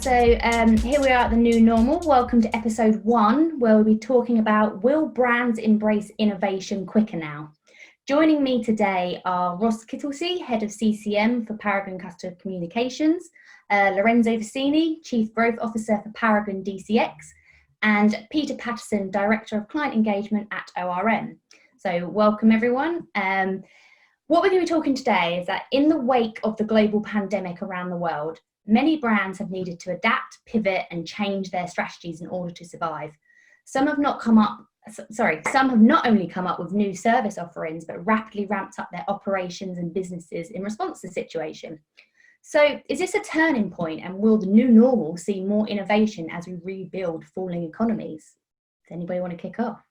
Here we are at the new normal. Welcome to episode 1, where we'll be talking about, will brands embrace innovation quicker now? Joining me today are Ross Kittlesey, Head of CCM for Paragon Customer Communications, Lorenzo Vicini, Chief Growth Officer for Paragon DCX, and Peter Patterson, Director of Client Engagement at ORM. So welcome everyone. What we're going to be talking today is that in the wake of the global pandemic around the world, many brands have needed to adapt, pivot, and change their strategies in order to survive. Some have not only come up with new service offerings, but rapidly ramped up their operations and businesses in response to the situation. So is this a turning point, and will the new normal see more innovation as we rebuild falling economies? Does anybody want to kick off?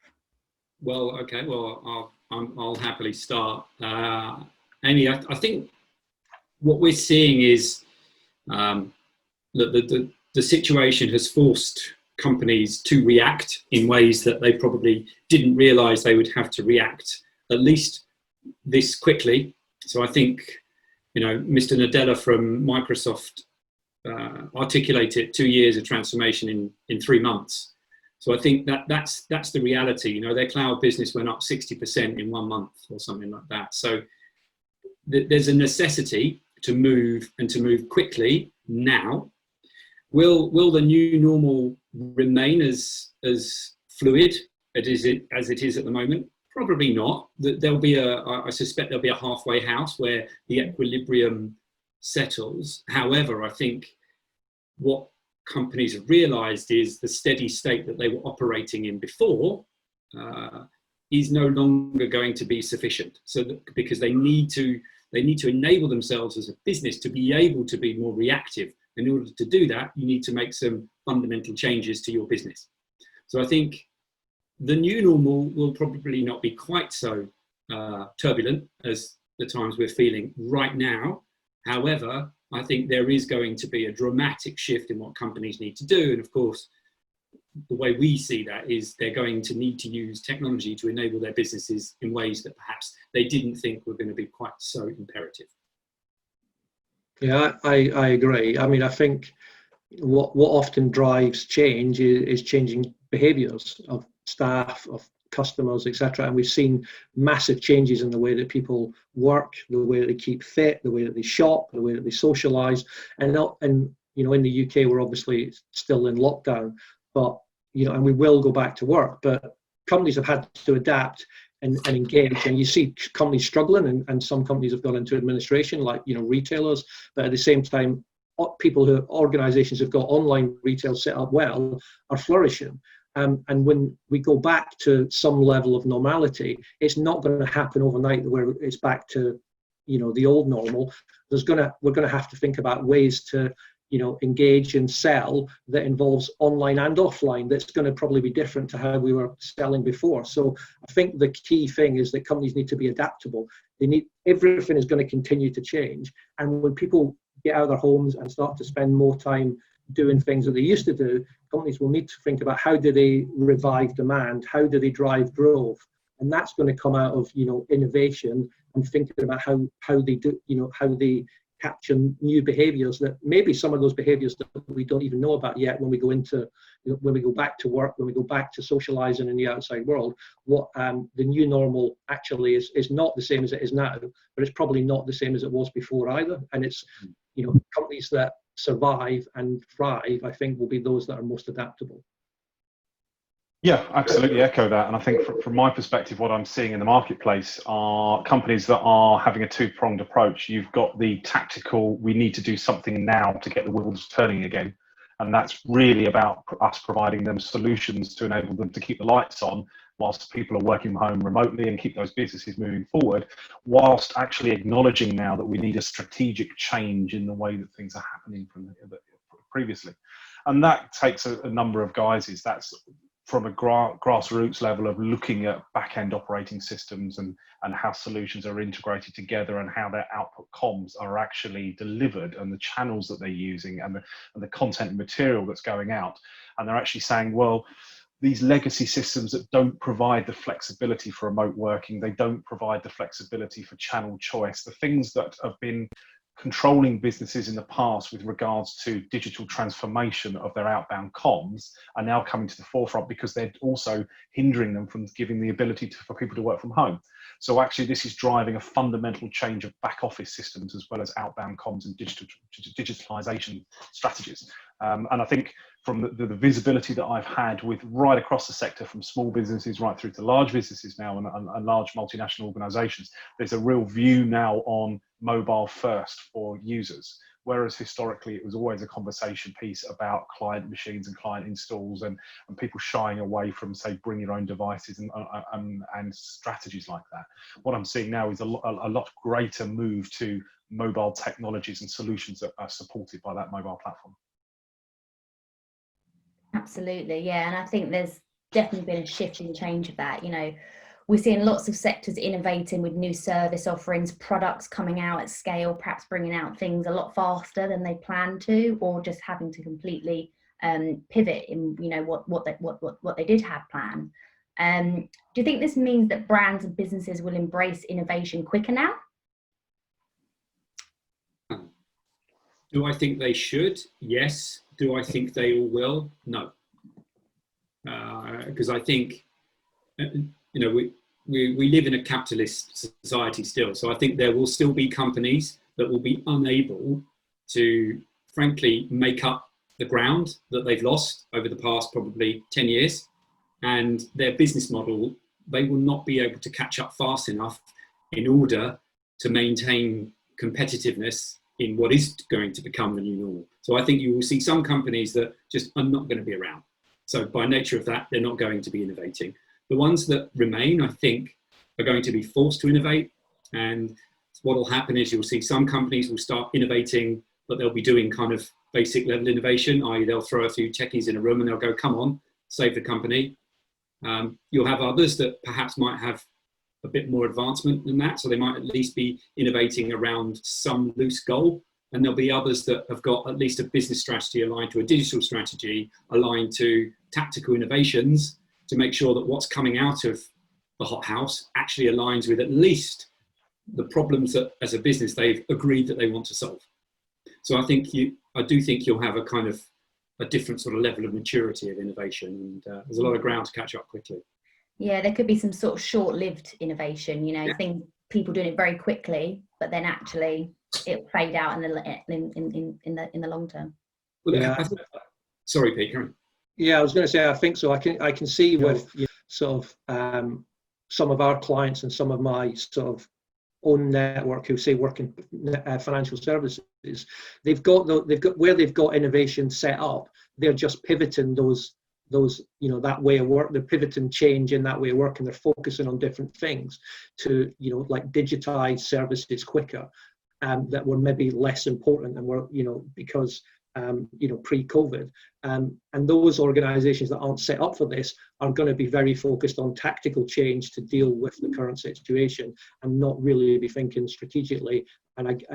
Well, okay. Well, I'll happily start. Amy, I think what we're seeing is that the situation has forced companies to react in ways that they probably didn't realise they would have to react, at least this quickly. So I think, Mr. Nadella from Microsoft articulated 2 years of transformation in 3 months. So I think that's the reality. Their cloud business went up 60% in 1 month or something like that. So there's a necessity to move quickly now. Will the new normal remain as fluid as it is at the moment? Probably not. I suspect there'll be a halfway house where the equilibrium settles. However, I think what companies have realised is the steady state that they were operating in before is no longer going to be sufficient. Because they need to enable themselves as a business to be able to be more reactive. In order to do that, you need to make some fundamental changes to your business. So I think the new normal will probably not be quite so turbulent as the times we're feeling right now. However, I think there is going to be a dramatic shift in what companies need to do. And of course, the way we see that is they're going to need to use technology to enable their businesses in ways that perhaps they didn't think were going to be quite so imperative. Yeah, I agree. I mean, I think what often drives change is changing behaviours of staff, of customers, etc. And we've seen massive changes in the way that people work, the way that they keep fit, the way that they shop, the way that they socialise. And in the UK, we're obviously still in lockdown, but and we will go back to work. But companies have had to adapt and engage, and you see companies struggling, and some companies have gone into administration, like retailers. But at the same time, organisations who've got online retail set up well are flourishing. And when we go back to some level of normality, it's not going to happen overnight where it's back to the old normal. We're going to have to think about ways to engage and sell that involves online and offline. That's going to probably be different to how we were selling before. So I think the key thing is that companies need to be adaptable. Everything is going to continue to change. And when people get out of their homes and start to spend more time doing things that they used to do, companies will need to think about how do they revive demand, how do they drive growth. And that's going to come out of innovation and thinking about how they do, how they capture new behaviours, that maybe some of those behaviours that we don't even know about yet when we go back to work, when we go back to socialising in the outside world. What the new normal actually is not the same as it is now, but it's probably not the same as it was before either. And it's companies that survive and thrive, I think, will be those that are most adaptable. Yeah, absolutely echo that. And I think from my perspective, what I'm seeing in the marketplace are companies that are having a two-pronged approach. You've got the tactical, we need to do something now to get the wheels turning again. And that's really about us providing them solutions to enable them to keep the lights on whilst people are working from home remotely and keep those businesses moving forward, whilst actually acknowledging now that we need a strategic change in the way that things are happening from previously. And that takes a number of guises. That's from a grassroots level of looking at back-end operating systems and how solutions are integrated together and how their output comms are actually delivered and the channels that they're using and the content and material that's going out. And they're actually saying, well, these legacy systems that don't provide the flexibility for remote working, they don't provide the flexibility for channel choice, the things that have been controlling businesses in the past with regards to digital transformation of their outbound comms are now coming to the forefront because they're also hindering them from giving the ability for people to work from home. So actually this is driving a fundamental change of back office systems as well as outbound comms and digitalization strategies. And I think from the visibility that I've had with right across the sector, from small businesses right through to large businesses now and large multinational organizations, there's a real view now on mobile first for users. Whereas historically it was always a conversation piece about client machines and client installs and people shying away from, say, bring your own devices and strategies like that. What I'm seeing now is a lot greater move to mobile technologies and solutions that are supported by that mobile platform. Absolutely, yeah, and I think there's definitely been a shift and change of that. You know, we're seeing lots of sectors innovating with new service offerings, products coming out at scale, perhaps bringing out things a lot faster than they planned to, or just having to completely pivot in, you know, what they did have planned. Do you think this means that brands and businesses will embrace innovation quicker now? Do I think they should? Yes. Do I think they all will? No. Because I think, you know, we live in a capitalist society still. So I think there will still be companies that will be unable to, frankly, make up the ground that they've lost over the past probably 10 years. And their business model, they will not be able to catch up fast enough in order to maintain competitiveness in what is going to become the new normal. So I think you will see some companies that just are not going to be around. So by nature of that, they're not going to be innovating. The ones that remain, I think, are going to be forced to innovate. And what will happen is you'll see some companies will start innovating, but they'll be doing kind of basic level innovation, i.e. they'll throw a few techies in a room and they'll go, come on, save the company. You'll have others that perhaps might have a bit more advancement than that. So they might at least be innovating around some loose goal. And there'll be others that have got at least a business strategy aligned to a digital strategy, aligned to tactical innovations to make sure that what's coming out of the hothouse actually aligns with at least the problems that as a business they've agreed that they want to solve. So I do think you'll have a kind of a different sort of level of maturity of innovation, and there's a lot of ground to catch up quickly. Yeah, there could be some sort of short-lived innovation, you know, Yeah. things, people doing it very quickly, but then actually it'll fade out in the long term. Well, Yeah. Sorry, Pete, Karen. Yeah, I was going to say, I think so. I can see with, you know, sort of some of our clients and some of my sort of own network who say work in financial services, they've got where they've got innovation set up, they're just pivoting those, you know, that way of work. They're pivoting change in that way of work, and they're focusing on different things to, you know, like digitize services quicker, that were maybe less important than were, you know, because you know, pre-COVID, and those organizations that aren't set up for this are going to be very focused on tactical change to deal with the current situation and not really be thinking strategically and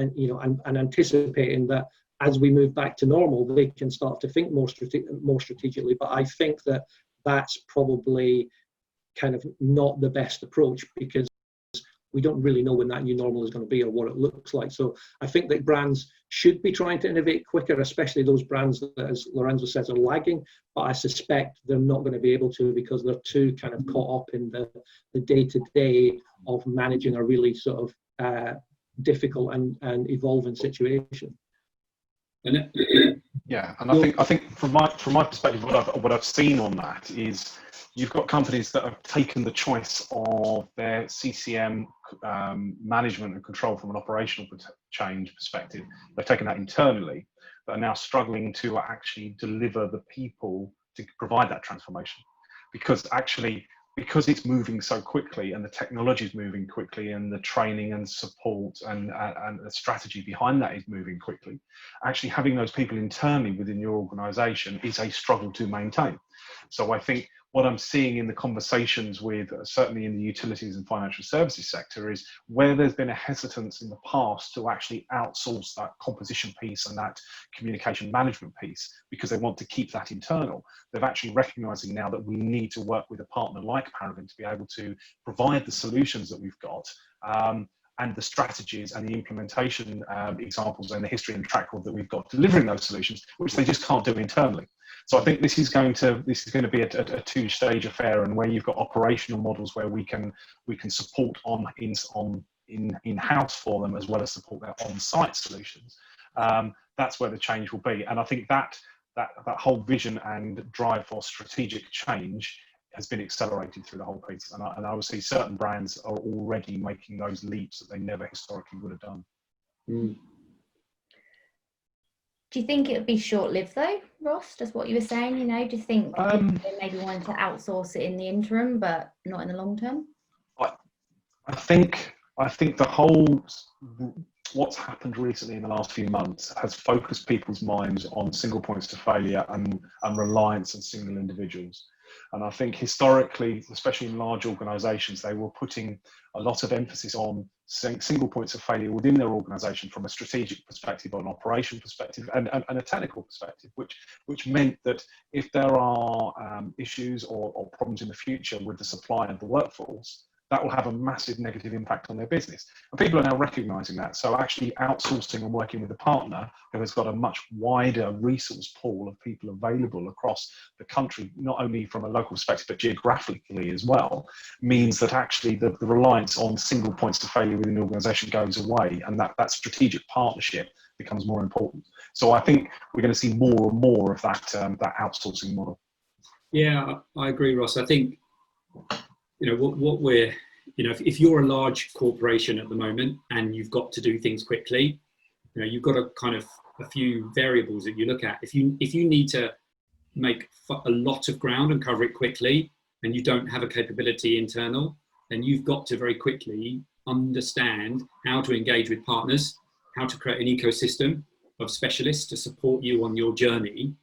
anticipating that as we move back to normal, they can start to think more strategically. But I think that that's probably kind of not the best approach, because we don't really know when that new normal is going to be or what it looks like. So I think that brands should be trying to innovate quicker, especially those brands that, as Lorenzo says, are lagging. But I suspect they're not going to be able to, because they're too kind of caught up in the day-to-day of managing a really sort of difficult and evolving situation. Yeah, and I think from my perspective, what I've seen on that is you've got companies that have taken the choice of their CCM management and control from an operational change perspective. They've taken that internally, but are now struggling to actually deliver the people to provide that transformation, because it's moving so quickly and the technology is moving quickly and the training and support and the strategy behind that is moving quickly. Actually having those people internally within your organization is a struggle to maintain. So I think what I'm seeing in the conversations with, certainly in the utilities and financial services sector, is where there's been a hesitance in the past to actually outsource that composition piece and that communication management piece because they want to keep that internal. They're actually recognizing now that we need to work with a partner like Paragon to be able to provide the solutions that we've got and the strategies and the implementation examples and the history and track record that we've got delivering those solutions, which they just can't do internally. So I think this is going to be a two-stage affair, and where you've got operational models where we can support in-house for them, as well as support their on-site solutions. That's where the change will be, and I think that whole vision and drive for strategic change has been accelerated through the whole piece, and I would see certain brands are already making those leaps that they never historically would have done. Mm. Do you think it would be short-lived though, Ross? Just what you were saying, do you think they maybe wanted to outsource it in the interim, but not in the long term? I think the whole, what's happened recently in the last few months has focused people's minds on single points to failure and reliance on single individuals. And I think historically, especially in large organisations, they were putting a lot of emphasis on single points of failure within their organisation from a strategic perspective, or an operation perspective, and a technical perspective, which meant that if there are issues or problems in the future with the supply of the workforce, that will have a massive negative impact on their business. And people are now recognising that. So actually outsourcing and working with a partner who has got a much wider resource pool of people available across the country, not only from a local perspective, but geographically as well, means that actually the reliance on single points to failure within the organisation goes away, and that strategic partnership becomes more important. So I think we're going to see more and more of that outsourcing model. Yeah, I agree, Ross. I think, what we're, if you're a large corporation at the moment and you've got to do things quickly, you've got a few variables that you look at. If you need to make a lot of ground and cover it quickly, and you don't have a capability internal, then you've got to very quickly understand how to engage with partners, how to create an ecosystem of specialists to support you on your journey.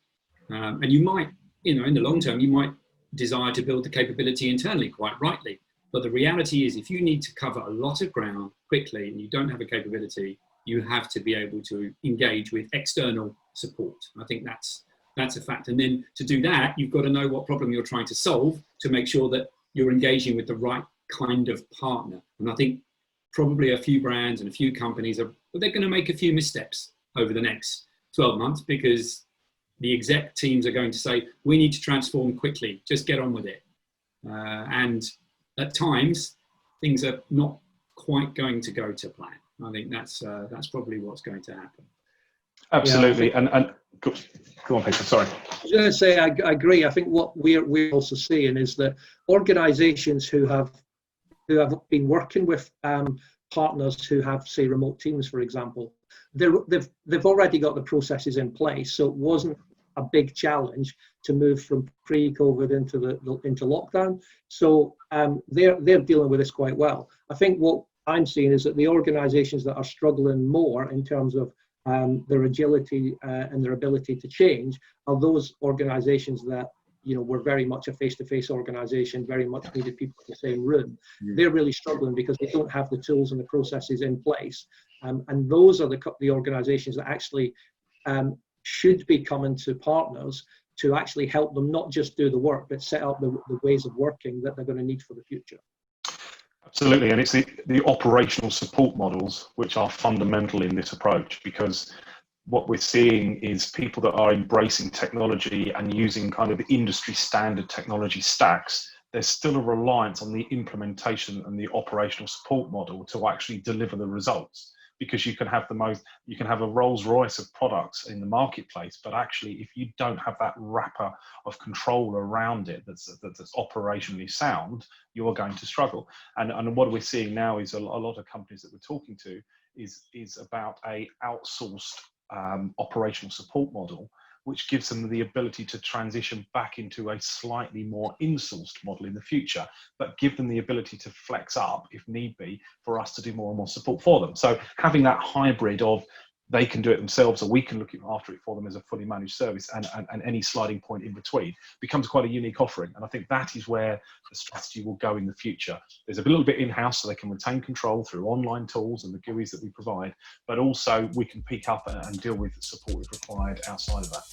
And you might, in the long term, you might desire to build the capability internally, quite rightly. But the reality is, if you need to cover a lot of ground quickly and you don't have a capability, you have to be able to engage with external support. I think that's a fact. And then to do that, you've got to know what problem you're trying to solve to make sure that you're engaging with the right kind of partner. And I think probably a few brands and a few companies they're going to make a few missteps over the next 12 months, because the exec teams are going to say, we need to transform quickly, just get on with it. And at times, things are not quite going to go to plan. I think that's probably what's going to happen. Absolutely. Yeah. And go on, Peter, sorry. I was going to say, I agree. I think what we're also seeing is that organisations who have been working with partners who have, say, remote teams, for example, they've already got the processes in place, so it wasn't a big challenge to move from pre-COVID into lockdown. So they're dealing with this quite well. I think what I'm seeing is that the organisations that are struggling more in terms of their agility and their ability to change are those organisations that were very much a face-to-face organisation, very much needed people in the same room. They're really struggling because they don't have the tools and the processes in place. And those are the organisations that actually should be coming to partners to actually help them not just do the work, but set up the ways of working that they're going to need for the future. Absolutely, and it's the operational support models which are fundamental in this approach, because what we're seeing is people that are embracing technology and using kind of industry standard technology stacks. There's still a reliance on the implementation and the operational support model to actually deliver the results, because you can have a Rolls Royce of products in the marketplace, but actually if you don't have that wrapper of control around it that's operationally sound, you are going to struggle. And what we're seeing now is a lot of companies that we're talking to is about a outsourced operational support model, which gives them the ability to transition back into a slightly more insourced model in the future, but give them the ability to flex up if need be for us to do more and more support for them. So having that hybrid of they can do it themselves or we can look after it for them as a fully managed service, and any sliding point in between becomes quite a unique offering. And I think that is where the strategy will go in the future. There's a little bit in-house so they can retain control through online tools and the GUIs that we provide, but also we can pick up and deal with the support if required outside of that.